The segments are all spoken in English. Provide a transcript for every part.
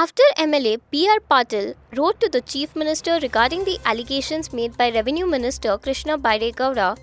After MLA B.R. Patil wrote to the Chief Minister regarding the allegations made by Revenue Minister Krishna Baidegowda,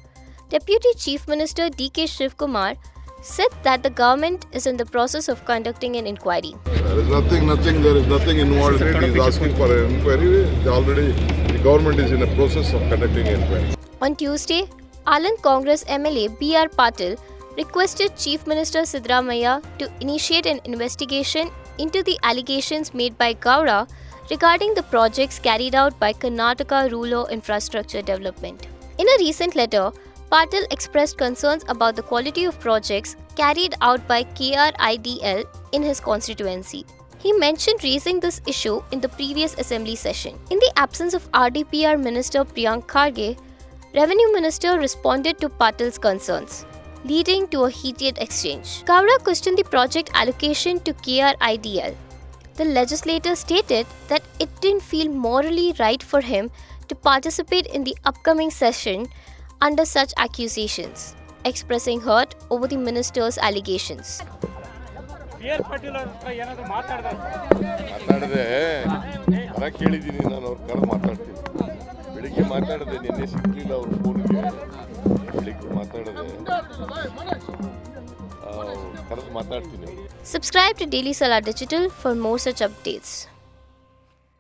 Deputy Chief Minister D.K. Shivkumar said that the government is in the process of conducting an inquiry. There is nothing involved in it. He is asking for an inquiry. The government is in the process of conducting an inquiry. On Tuesday, Aland Congress MLA B.R. Patil requested Chief Minister Siddaramaiah to initiate an investigation into the allegations made by Gowda regarding the projects carried out by Karnataka Rural Infrastructure Development. In a recent letter, Patil expressed concerns about the quality of projects carried out by KRIDL in his constituency. He mentioned raising this issue in the previous assembly session. In the absence of RDPRMinister PriyankKharge, Revenue Minister responded to Patil's concerns, leading to a heated exchange. Gowda questioned the project allocation to KRIDL. The legislator stated that it didn't feel morally right for him to participate in the upcoming session under such accusations, expressing hurt over the minister's allegations. BRPatilLetter Subscribe to Daily Salar Digital for more such updates.